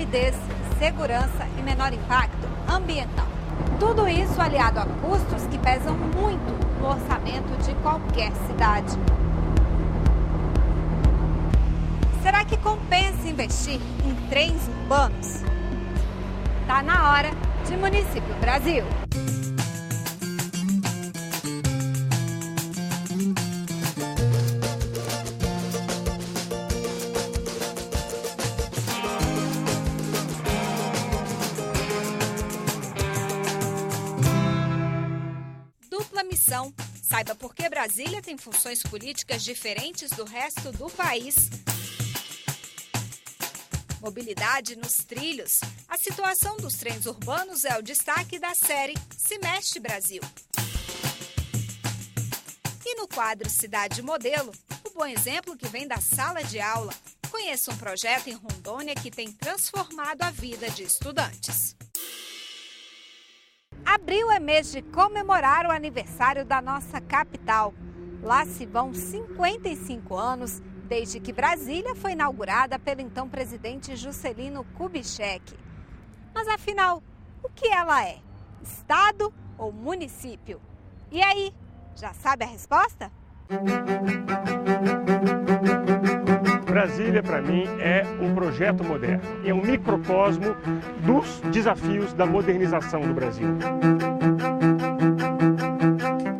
rapidez, segurança e menor impacto ambiental. Tudo isso aliado a custos que pesam muito no orçamento de qualquer cidade. Será que compensa investir em trens urbanos? Tá na hora de Município Brasil. Dupla missão. Saiba por que Brasília tem funções políticas diferentes do resto do país. Mobilidade nos trilhos. A situação dos trens urbanos é o destaque da série Se Mexe Brasil. E no quadro Cidade Modelo, o bom exemplo que vem da sala de aula. Conheça um projeto em Rondônia que tem transformado a vida de estudantes. Abril é mês de comemorar o aniversário da nossa capital. Lá se vão 55 anos desde que Brasília foi inaugurada pelo então presidente Juscelino Kubitschek. Mas afinal, o que ela é? Estado ou município? E aí, já sabe a resposta? Brasília, para mim, é um projeto moderno. É um microcosmo dos desafios da modernização do Brasil.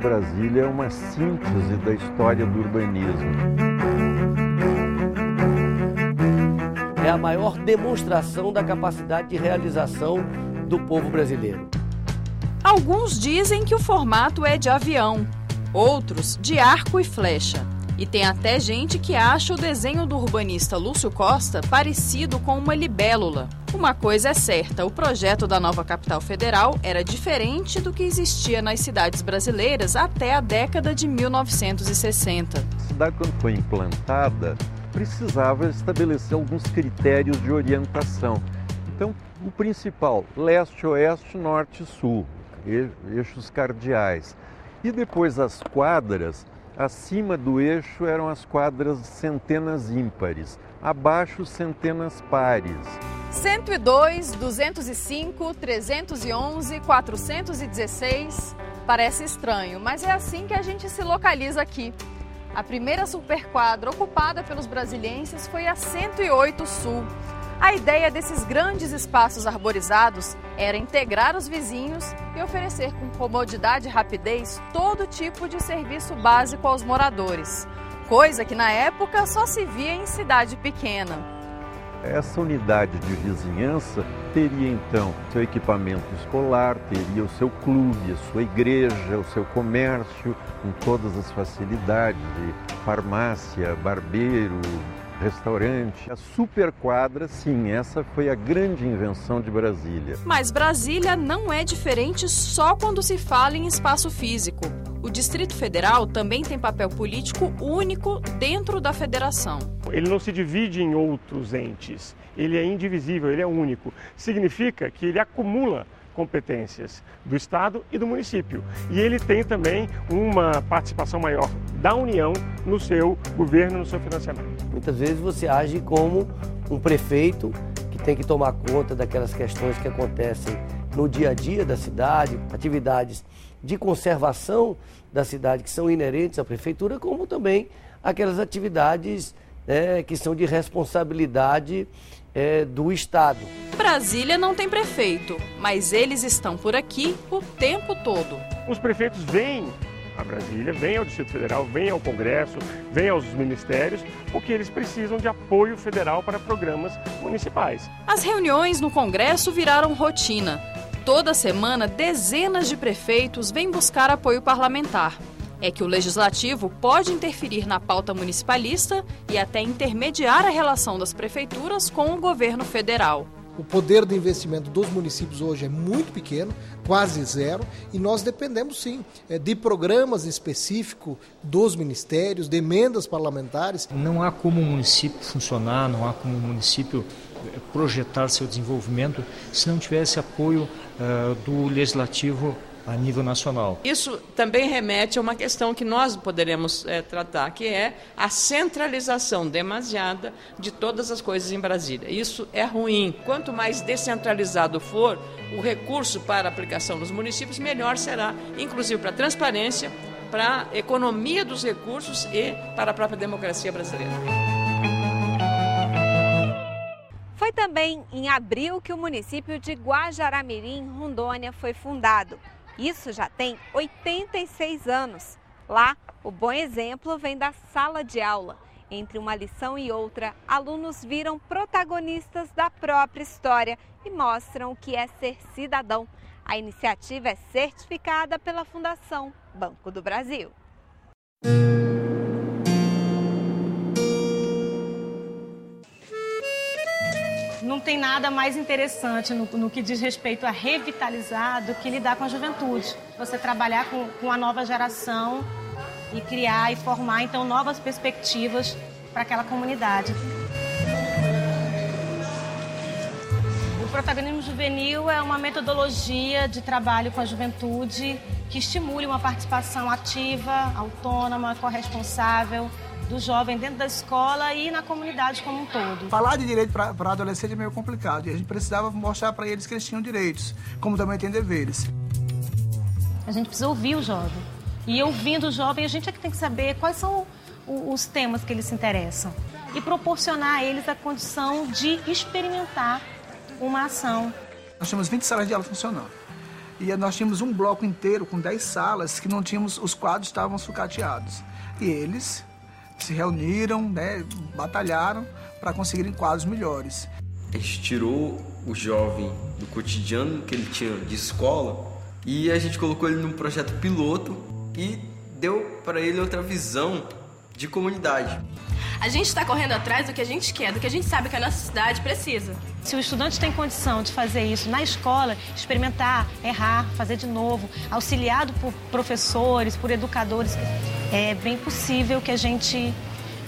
Brasília é uma síntese da história do urbanismo. É a maior demonstração da capacidade de realização do povo brasileiro. Alguns dizem que o formato é de avião, outros de arco e flecha. E tem até gente que acha o desenho do urbanista Lúcio Costa parecido com uma libélula. Uma coisa é certa, o projeto da nova capital federal era diferente do que existia nas cidades brasileiras até a década de 1960. A cidade, quando foi implantada, precisava estabelecer alguns critérios de orientação. Então, o principal, leste, oeste, norte e sul, eixos cardeais. E depois as quadras. Acima do eixo eram as quadras centenas ímpares, abaixo centenas pares. 102, 205, 311, 416. Parece estranho, mas é assim que a gente se localiza aqui. A primeira superquadra ocupada pelos brasilienses foi a 108 Sul. A ideia desses grandes espaços arborizados era integrar os vizinhos e oferecer com comodidade e rapidez todo tipo de serviço básico aos moradores, coisa que na época só se via em cidade pequena. Essa unidade de vizinhança teria então seu equipamento escolar, teria o seu clube, a sua igreja, o seu comércio, com todas as facilidades de farmácia, barbeiro, restaurante. A superquadra, sim, essa foi a grande invenção de Brasília. Mas Brasília não é diferente só quando se fala em espaço físico. O Distrito Federal também tem papel político único dentro da federação. Ele não se divide em outros entes, ele é indivisível, ele é único. Significa que ele acumula competências do Estado e do município. E ele tem também uma participação maior da União no seu governo, no seu financiamento. Muitas vezes você age como um prefeito que tem que tomar conta daquelas questões que acontecem no dia a dia da cidade, atividades de conservação da cidade que são inerentes à prefeitura, como também aquelas atividades que são de responsabilidade do Estado. Brasília não tem prefeito, mas eles estão por aqui o tempo todo. Os prefeitos vêm a Brasília, vêm ao Distrito Federal, vêm ao Congresso, vêm aos ministérios, porque eles precisam de apoio federal para programas municipais. As reuniões no Congresso viraram rotina. Toda semana, dezenas de prefeitos vêm buscar apoio parlamentar. É que o Legislativo pode interferir na pauta municipalista e até intermediar a relação das prefeituras com o governo federal. O poder de investimento dos municípios hoje é muito pequeno, quase zero, e nós dependemos sim de programas específicos dos ministérios, de emendas parlamentares. Não há como o município funcionar, não há como o município projetar seu desenvolvimento se não tivesse apoio do Legislativo a nível nacional. Isso também remete a uma questão que nós poderemos tratar, que é a centralização demasiada de todas as coisas em Brasília. Isso é ruim. Quanto mais descentralizado for o recurso para aplicação nos municípios, melhor será, inclusive para a transparência, para a economia dos recursos e para a própria democracia brasileira. Foi também em abril que o município de Guajará-Mirim, Rondônia, foi fundado. Isso já tem 86 anos. Lá, o bom exemplo vem da sala de aula. Entre uma lição e outra, alunos viram protagonistas da própria história e mostram o que é ser cidadão. A iniciativa é certificada pela Fundação Banco do Brasil. Não tem nada mais interessante no que diz respeito a revitalizar do que lidar com a juventude. Você trabalhar com a nova geração e criar e formar, então, novas perspectivas para aquela comunidade. O protagonismo juvenil é uma metodologia de trabalho com a juventude que estimule uma participação ativa, autônoma, corresponsável do jovem dentro da escola e na comunidade como um todo. Falar de direito para adolescente é meio complicado e a gente precisava mostrar para eles que eles tinham direitos, como também tem deveres. A gente precisa ouvir o jovem. E ouvindo o jovem, a gente é que tem que saber quais são os temas que eles se interessam e proporcionar a eles a condição de experimentar uma ação. Nós tínhamos 20 salas de aula funcionando. E nós tínhamos um bloco inteiro com 10 salas que não tínhamos, os quadros estavam sucateados. E eles se reuniram, batalharam para conseguirem quadros melhores. A gente tirou o jovem do cotidiano que ele tinha de escola e a gente colocou ele num projeto piloto e deu para ele outra visão de comunidade. A gente está correndo atrás do que a gente quer, do que a gente sabe que a nossa cidade precisa. Se o estudante tem condição de fazer isso na escola, experimentar, errar, fazer de novo, auxiliado por professores, por educadores, é bem possível que a gente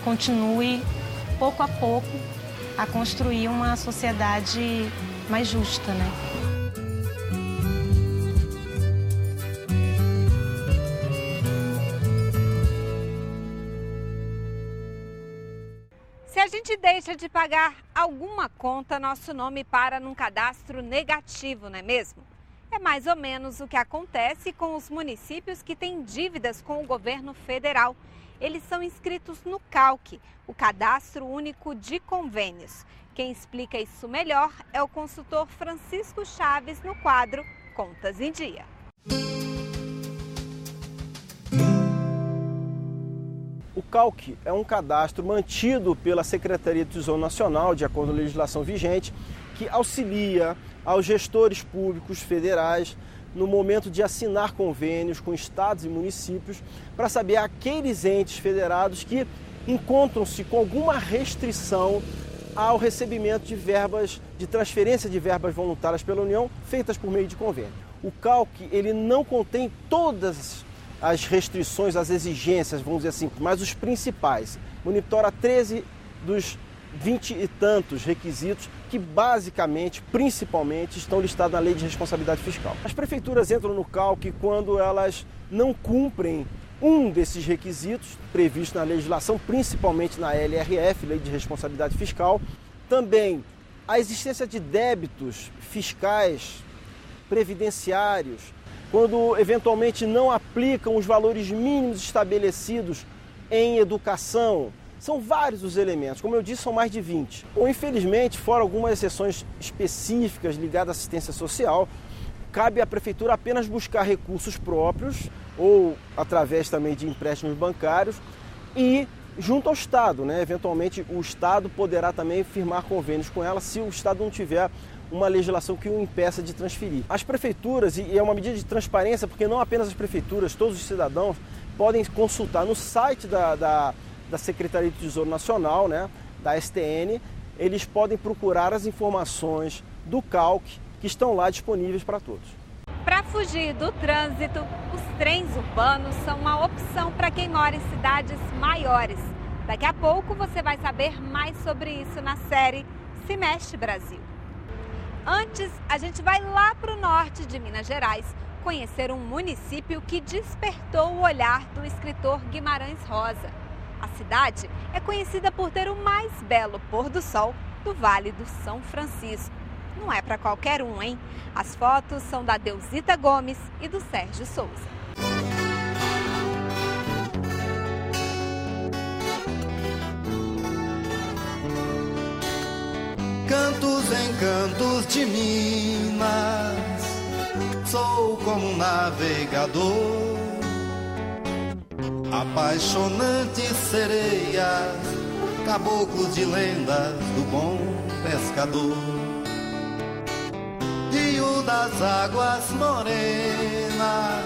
continue, pouco a pouco, a construir uma sociedade mais justa, né? Se a gente deixa de pagar alguma conta, nosso nome para num cadastro negativo, não é mesmo? É mais ou menos o que acontece com os municípios que têm dívidas com o governo federal. Eles são inscritos no CALC, o Cadastro Único de Convênios. Quem explica isso melhor é o consultor Francisco Chaves no quadro Contas em Dia. O CALC é um cadastro mantido pela Secretaria do Tesouro Nacional, de acordo com a legislação vigente, que auxilia aos gestores públicos federais no momento de assinar convênios com estados e municípios para saber aqueles entes federados que encontram-se com alguma restrição ao recebimento de verbas, de transferência de verbas voluntárias pela União feitas por meio de convênio. O CALC, ele não contém todas as restrições, as exigências, vamos dizer assim, mas os principais. Monitora 13 dos 20 e tantos requisitos que basicamente, principalmente, estão listados na Lei de Responsabilidade Fiscal. As prefeituras entram no CALC quando elas não cumprem um desses requisitos previstos na legislação, principalmente na LRF, Lei de Responsabilidade Fiscal. Também a existência de débitos fiscais, previdenciários, quando eventualmente não aplicam os valores mínimos estabelecidos em educação. São vários os elementos, como eu disse, são mais de 20. Ou, infelizmente, fora algumas exceções específicas ligadas à assistência social, cabe à Prefeitura apenas buscar recursos próprios ou através também de empréstimos bancários e junto ao Estado, né? Eventualmente o Estado poderá também firmar convênios com ela se o Estado não tiver uma legislação que o impeça de transferir. As prefeituras, e é uma medida de transparência, porque não apenas as prefeituras, todos os cidadãos podem consultar no site da Secretaria do Tesouro Nacional, né, da STN, eles podem procurar as informações do CALC que estão lá disponíveis para todos. Para fugir do trânsito, os trens urbanos são uma opção para quem mora em cidades maiores. Daqui a pouco você vai saber mais sobre isso na série Se Mexe Brasil. Antes, a gente vai lá para o norte de Minas Gerais conhecer um município que despertou o olhar do escritor Guimarães Rosa. A cidade é conhecida por ter o mais belo pôr do sol do Vale do São Francisco. Não é para qualquer um, hein? As fotos são da Deusita Gomes e do Sérgio Souza. Cantos em cantos de Minas, sou como um navegador. Apaixonantes sereias, caboclos de lendas do bom pescador. Rio das águas morenas,